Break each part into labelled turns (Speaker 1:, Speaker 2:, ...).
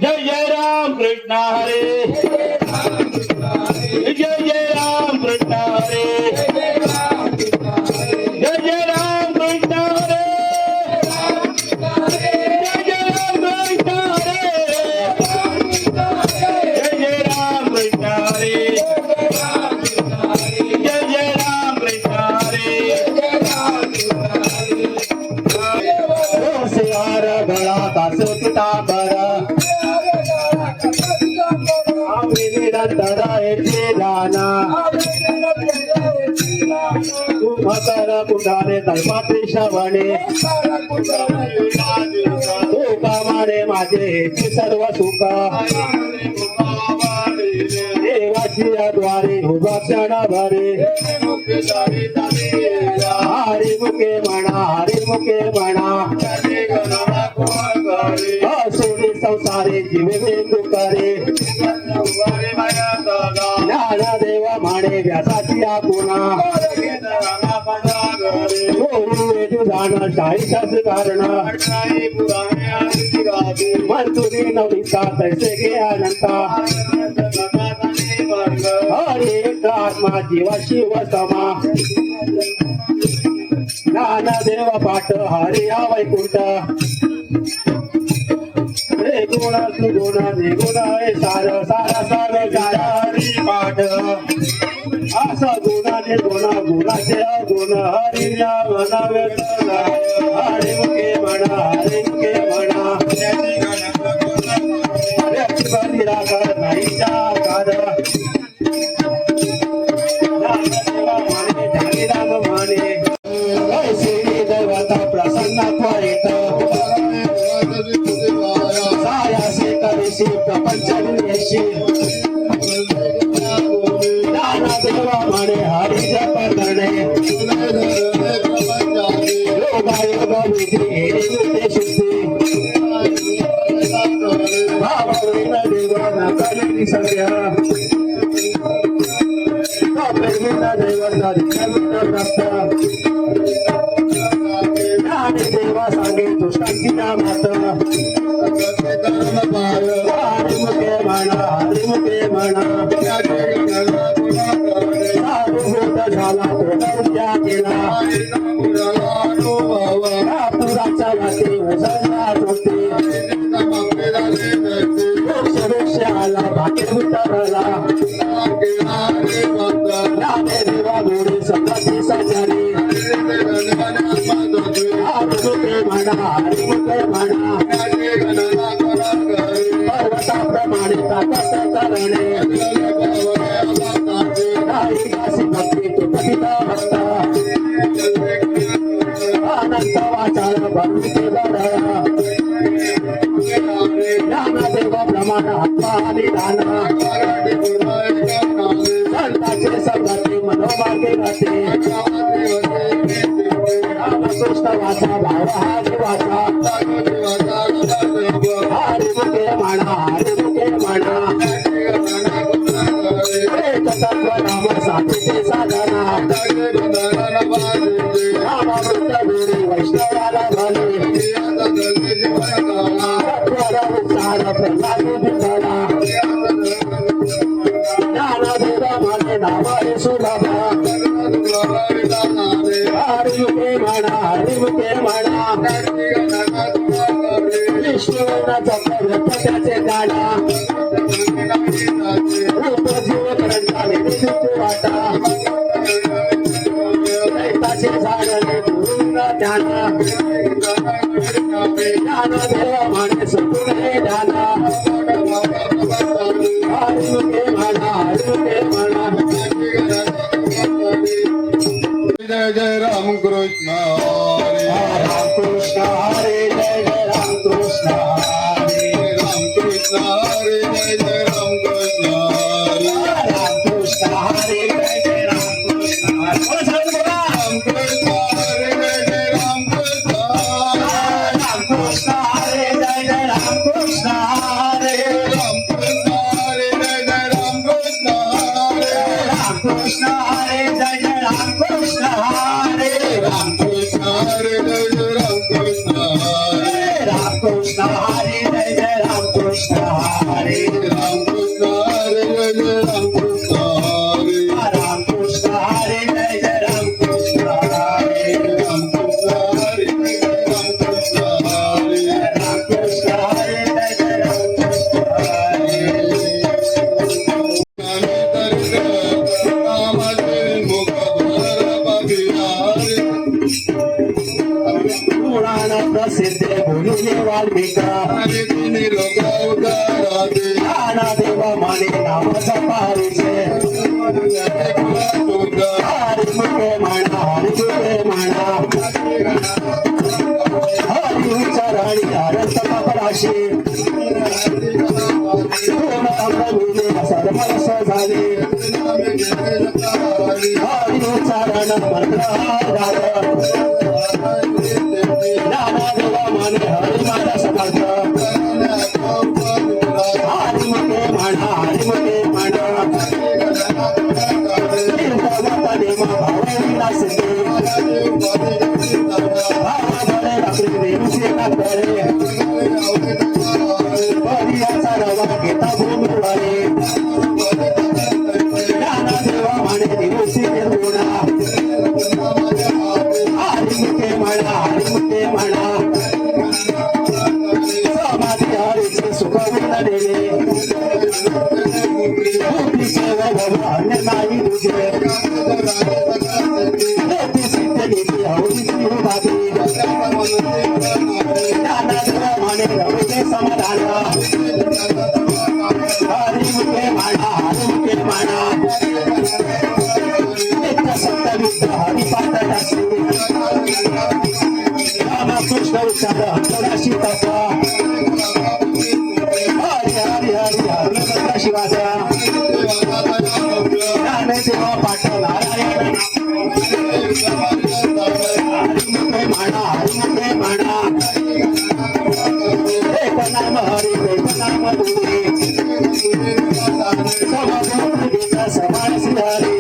Speaker 1: जय जय राम कृष्ण हरे, जय जय राम कृष्ण हरे, जय जय राम कृष्ण हरे, जय जय राम कृष्ण हरे, जय जय राम कृष्ण हरे, जय जय राम कृष्ण हरे। सिंहार गळा तास पितांबर निरंतरायचे दाना मकर कुंडाने तळपात्री श्रवणे कामाने माझे सर्व सुख देवाची द्वारे उभा क्षण भरे हरिमुखे म्हणा हरिमुखे म्हणा सोनी संसारे जीवे वेंदू करे ज्ञानदेव म्हणे व्यासाची आपुणा जाण शाहीशाच कारण मंजुरी नवनीता तैसे घे अनंता हरे एक आत्मा जीवा शिव समा ज्ञानदेव पाठ हरि या वैकुंठ रे गुण सुगुण निगुण हे सार सारा सार सारा हरी पाठ असं गुण निर्गुण गुणाचे अगुण हरी मन वेदना हरी मुखे म्हणा हरी मुखे म्हणा निराकार नाहीच्या कार राम माने श्री दैवता प्रसन्न त्वरित सायासे कविशी प्रपंच नियशी ज्ञानदेव म्हणे हरी जप करणे योगायोग विधी हेरी विद्ये शुद्धी भावविन देव न करी संग्रह प्रेमिन देव नरिकविन रक्त ज्ञानदेव सांगे दुष्टांची नामात हरिमुखे म्हणा हरिमुखे म्हणा साधुभूत झाला तो त्या केला पुराच्या वाटे उजळला होते वृक्ष आला भाग्य उतरला देवा गोडी सकाळची सजारी हरिमुखे म्हणा हरिमुखे म्हणा पर्वताप्रमाणे ताकद करणे दासी भक्ती तुटविता भक्त अनंत वाचाळ भक्ती लढा ज्ञानदेव प्रमाण आत्मा निदान संतांचे संगती मनोमार्गे राहते रामकृष्ण वाचा भाव हा जीवाचा हरिमुखे म्हणा हरिमुखे म्हणा एक तत्व नाम साधीचे साधना रामामृत गोडी वैष्णवाला भले सत्वर विचार प्रसादी भिजला ज्ञानदेव म्हणे नावाने सुलभ हरिमुखे म्हणा हरिमुखे म्हणा विष्णूना चक्र त्याचे गाडा रूप जीव ग्रंथाने वाटा दैताचे झाडले पूर्ण ध्यान ज्ञानदेव म्हणे सगुण हे ध्यान हरिमुखे म्हणा हरिमुखे म्हणा
Speaker 2: जय जय राम कृष्ण
Speaker 1: राम कृष्ण हरे जय जय राम कृष्ण हरे
Speaker 2: राम कृष्ण हरे जय जय राम कृष्ण
Speaker 1: राम कृष्ण हरे जय जय राम कृष्ण
Speaker 2: राम कृष्ण हरे जय जय राम कृष्ण
Speaker 1: राम कृष्ण हरे जय जय राम कृष्ण हरे
Speaker 2: राम कृष्ण हरे जय जय राम
Speaker 1: हरे
Speaker 2: रामकृष्ण हरे जय जय रामकृष्ण हरे
Speaker 1: रामकृष्ण हरे जय जय रामकृष्ण हरे
Speaker 2: रामकृष्ण हरे जय जय रामकृष्ण हरे
Speaker 1: रामकृष्ण हरे जय जय रामकृष्ण हरे पुराण प्रसिद्ध बोलिले वाल्मिका ज्ञानदेव माने नाम जपारीचे हरी मुखे म्हणा हरी मुखे म्हणा हरी उच्चाराणी हरत पापराशी पूर्ण अमृत सर्वरस झाले हरी उच्चारण मंत्र झालं ज्ञानदेव माने हरी माझा समर्थ हरी मुखे म्हणा हरी मुखे म्हणा तीर्थवतने भाव विलासते भावाकडे रात्री देवीचे कातरे परियाचा रवा घेता भूमीवारे ज्ञानदेव माने दिवशी निर्गुणा हरी मुखे म्हणा हरी मुखे म्हणा समाधी हरीचे सुख विणलेले भूतीचे वैभव अन्य नाही तुझे देवी सिद्ध नीती हौरीची उभारी ज्ञानदेव माने रवीचे समाधान हरी मुखे म्हणा हरी मुखे म्हणा नित्य सत्य हरिपाठ दासी रामकृष्ण उच्चार अंतराशी तत्व हरी हरी हरी हरी मंत्र शिवाचा ज्ञानदेव पाठ नारायण हरी मुखे म्हणा हरी मुखे म्हणा एक नाम हरी एक नाम तुझे समगोत्रीचा समास हरी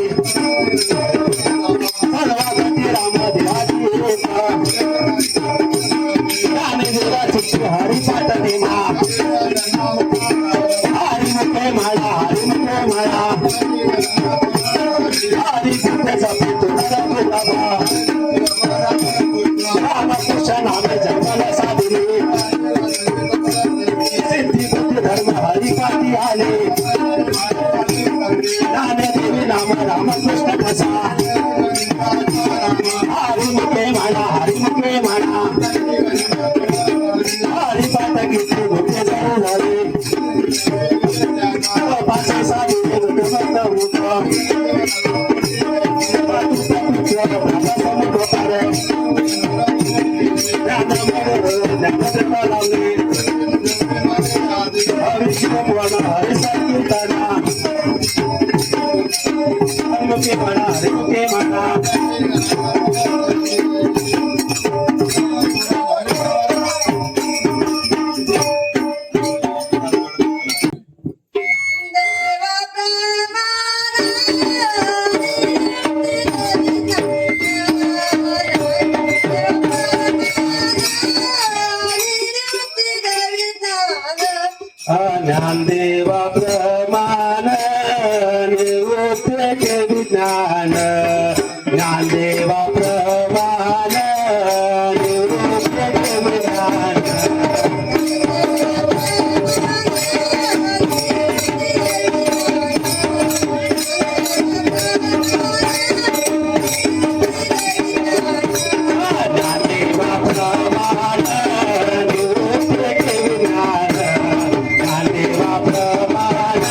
Speaker 1: सर्वगती राम देवाची एक ज्ञानदेवा चित्त हरिपाठ नेमा हरी मुखे म्हणा हरी मुखे म्हणा हरी बुद्धचा पितुळा बाबा रामकृष्ण नामे जन्माला साधिले सिद्धी बुद्धी धर्म हरिपाठी आले ज्ञानदेवी नाम रामकृष्ण कसा हरी मुखे म्हणा हरी मुखे म्हणा हरिपाठ घेतले मोठे जणू झाले पाचे साधीचे जगमंत होत हरी शिवपुराण हरी संकीर्तना हरी मुखे म्हणा हरी मुखे म्हणा ज्ञानदेवा प्रमाण निवृत्ते विज्ञान ज्ञानदेवा प्रमाण निवृत्ते विज्ञान ज्ञानदेवा प्रमाण निवृत्ते विज्ञान ज्ञानदेवा प्रमाण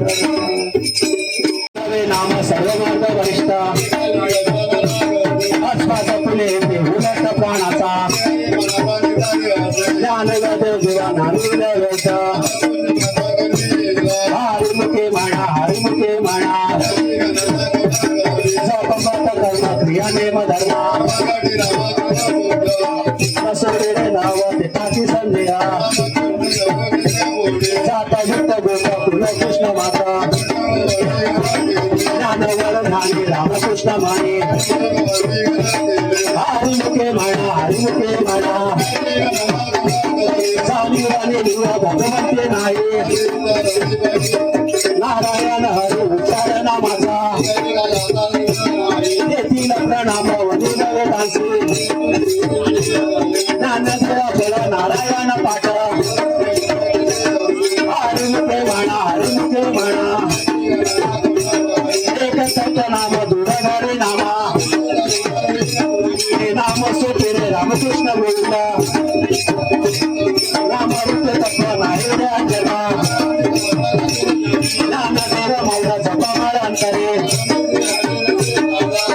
Speaker 1: नवे नाम सर्वमार्ग वरिष्ठ आसपास फुले ते उलट प्राणाचा ज्ञानगदेव जीवा नानुल वेद हरिमुखे म्हणा जपपत कर्म क्रिया नेम धर्म असुरेने नाव देताची संदेह जाता युक्त गोप कुल कृष्ण माता ज्ञानवर ध्यानी रामकृष्ण माने हरिमुखे म्हणा जाणीवाने निव भगवंते नाही नारायण हरी उच्चार नामाचा येथील प्रणाम वनिल वेदांसी ज्ञानदेव फळ नारायण पाठ हरिमुखे म्हणा एक सत्य नाम दुराधारी नामा हे नाम सोपेरे रामकृष्ण गोविंद रामरूप तत्व नाही रे अंजना ज्ञानदेव मौला जपमाळ अंतरे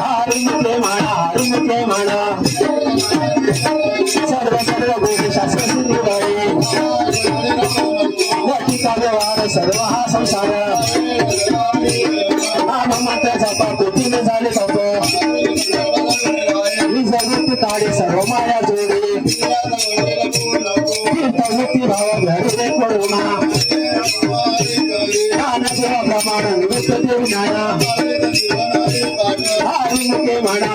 Speaker 1: हरिमुखे म्हणा सर्व गोष्टी शास्त्र सिद्धी लौकिक व्यवहार सर्व हा संसार नाम मात्र जपा कोटीने झाले तप निजवृत्ती काढे सर्व माया जोडे तीर्थवृत्ती भाव घडे पडूना ज्ञानदेव प्रमाण निमित्त देव ज्ञाना हरिमुखे म्हणा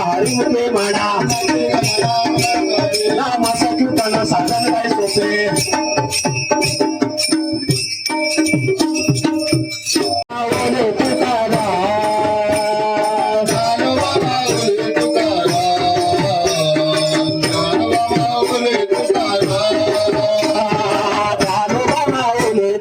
Speaker 1: नामासाठी पण साधन काय सोपे आवले तुकाराम ज्ञानोबा माऊली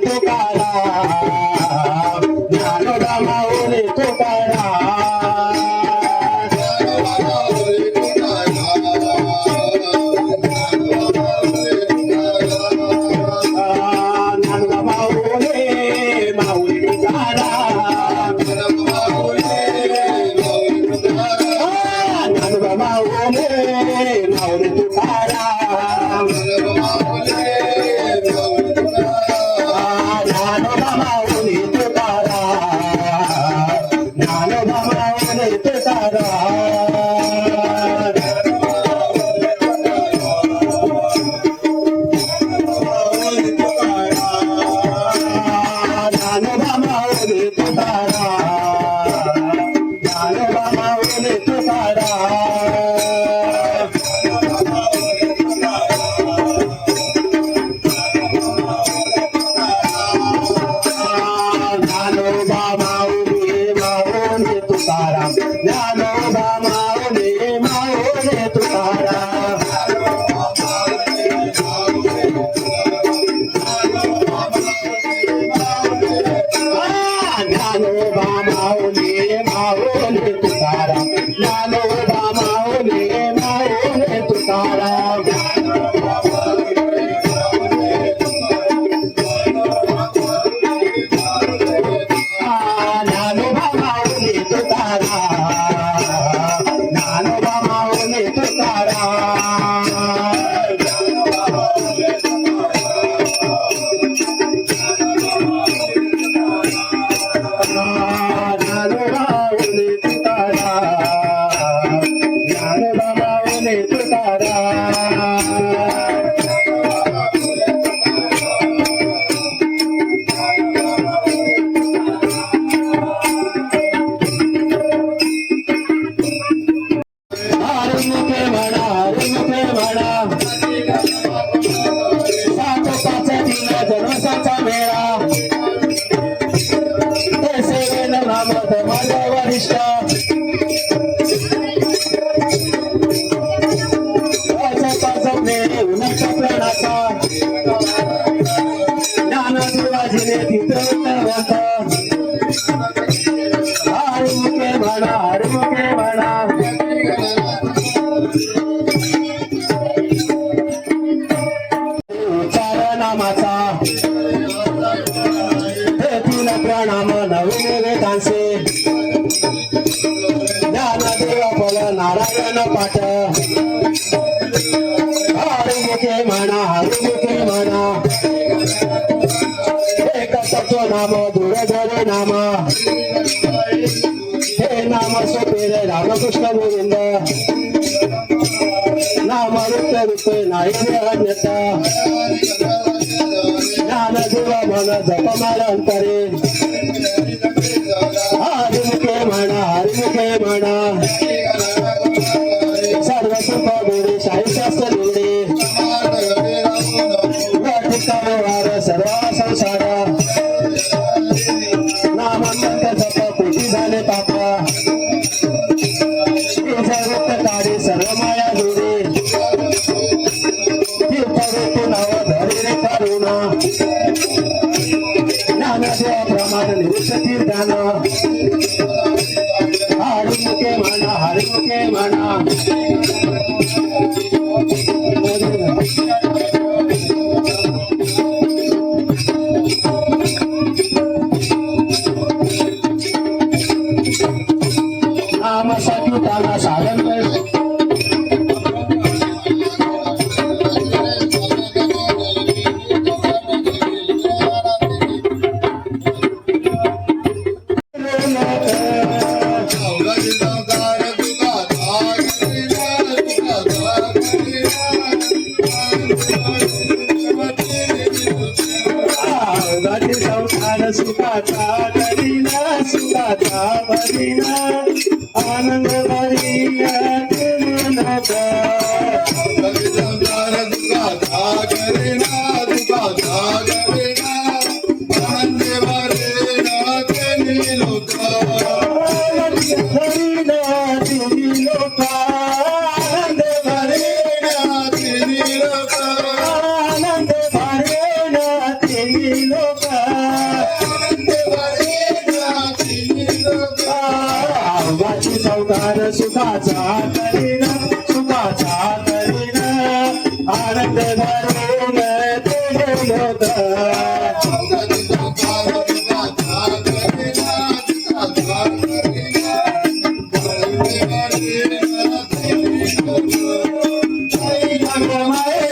Speaker 1: नामाचा हे तुला प्रणाम नवीन वेदांचे ज्ञानदेव फल नारायण पाठ हरिमुखे म्हणा एक सत्य नाम दूर जरे नाम हे नाम सोपेरे रामकृष्ण गोविंद नाम रूप नाही अन्यथा ज्ञानदेव मन जपमार अंतरे हरिमुखे म्हणा सर्व सुख गोडे शाही शास्त्र निवडे व्यवहार सर्व संसार नामांत जप कोटी झाले पापा सर्वत्र काढे सर्व माया जोडे तीर्थरूप नाव धरे रे करुणा ज्ञानदेव प्रमाण निरुषती ध्यान हरिमुखे म्हणा नामासाठी ताना साधन संसार सुखाचा करीना सुखाचा भरीना आनंद भरीना नका
Speaker 2: संसार दुखाचा करीना आनंद भरीना केली लोक
Speaker 1: भरीना तिनी लोका आनंद भरीना
Speaker 2: केली लोक
Speaker 1: आनंद भरीना तिनी लोका संसार सुखाचा करीना आनंद भरून तुझे लोक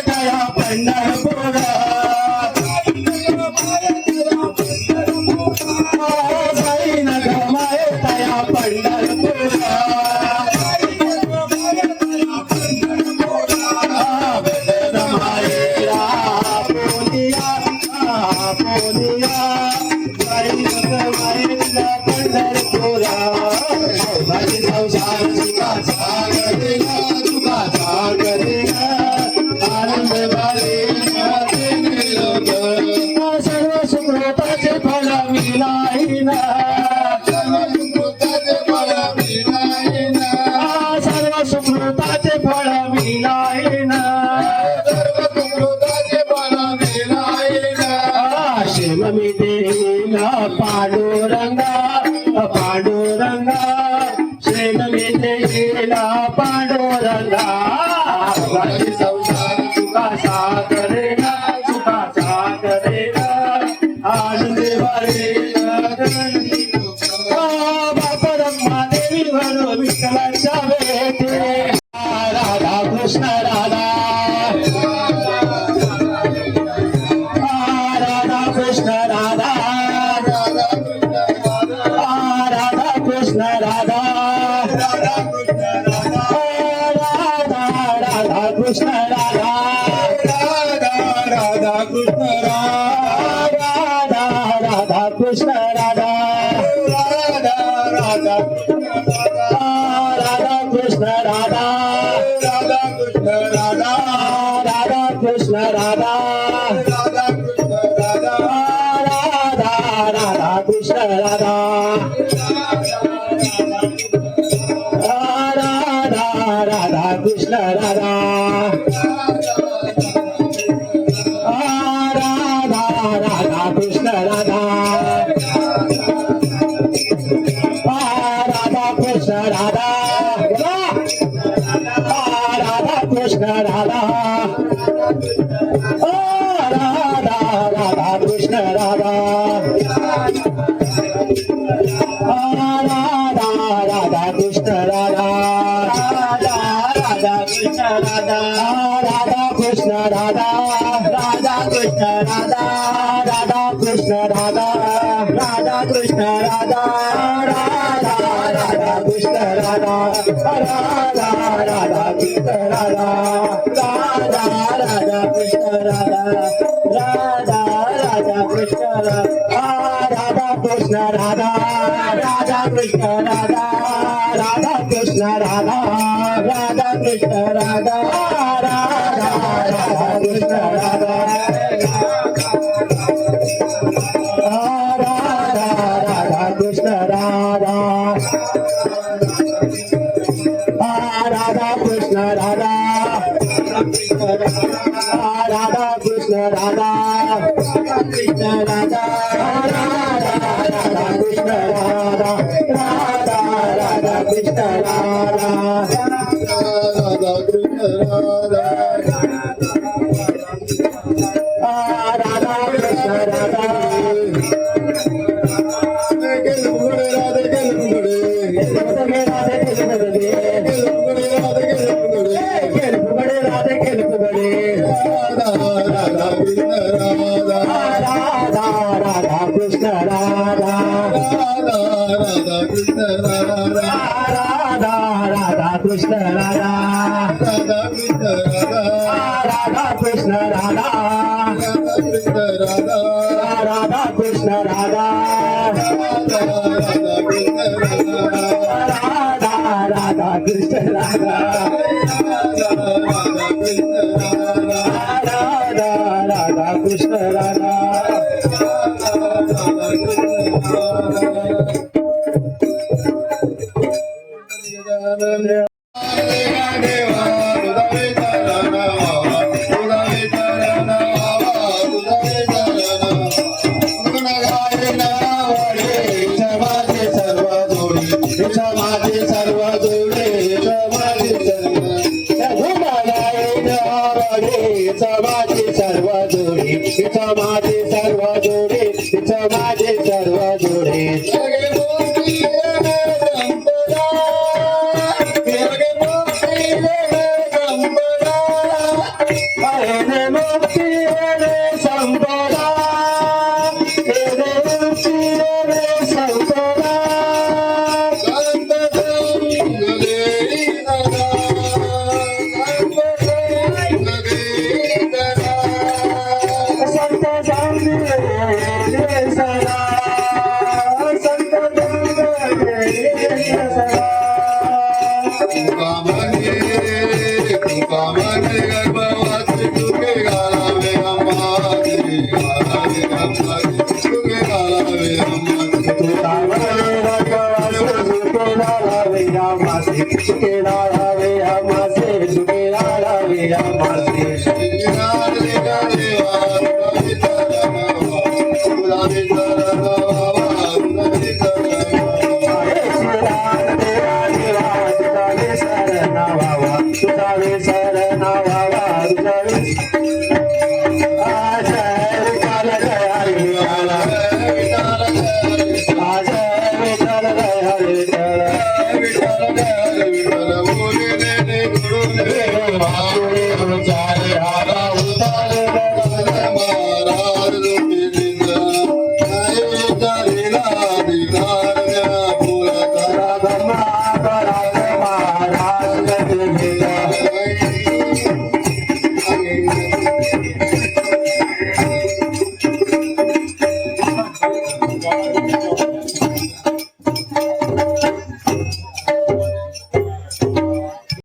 Speaker 1: दया पंढरपुरा दया पंढरपुरा सर्व सुकृताचे फल मिळाईना सर्व सुकृताचे फळ मिळाईना शेम मी देईना पांडुरंगा शेम मी देईना पांडुरंगा संसार सुखाचा करेना आनंद भरेना बापा रम्मा देवी भरो विठ्ठलाच्या भेटे राधा कृष्ण राधा कृष्ण राधा कृष्ण राधा कृष्ण राधा कृष्ण राधा कृष्ण राधा कृष्ण राधा कृष्ण राधा कृष्ण राधा कृष्ण राधा कृष्ण राधा कृष्ण राधा कृष्ण राधा राधा राधा कृष्ण राधा राधा राधा कृष्ण राधा राधा कृष्ण राधा राधा कृष्ण राधा राधा कृष्ण राधा राधा कृष्ण राधा राधा राधा कृष्ण राधा राधा राधा कृष्ण राधा राधा राधा कृष्ण राधा राधा राधा कृष्ण राधा राधा कृष्ण राधा राधा कृष्ण राधा राधा कृष्ण राधा राधा कृष्ण राधा राधा राधा कृष्ण राधा राधा राधा कृष्ण राधा राधा कृष्ण राधा राधा कृष्ण राधा कृष्ण राधा राधा राधा कृष्ण राधा राधा राधा कृष्ण राधा
Speaker 2: राधा कृष्ण राधा
Speaker 1: राधा कृष्ण राधा
Speaker 2: गेलपुगडे राधे गेलपुगडे
Speaker 1: राधे गेलपुगडे
Speaker 2: गेलपुगडे राधे गेलपुगडे
Speaker 1: राधा राधा कृष्ण राधा
Speaker 2: राधा कृष्ण राधा
Speaker 1: राधा कृष्ण राधा
Speaker 2: राधा कृष्ण राधा
Speaker 1: राधा कृष्ण राधा
Speaker 2: राधा कृष्ण राधा
Speaker 1: राधा कृष्ण राधा
Speaker 2: राधा कृष्ण राधा
Speaker 1: राधा कृष्ण राधा
Speaker 2: देवा तुझा चरण तुझा चरण तुझा चरण गुण गायन वडे सर्वाचे सर्व जोडी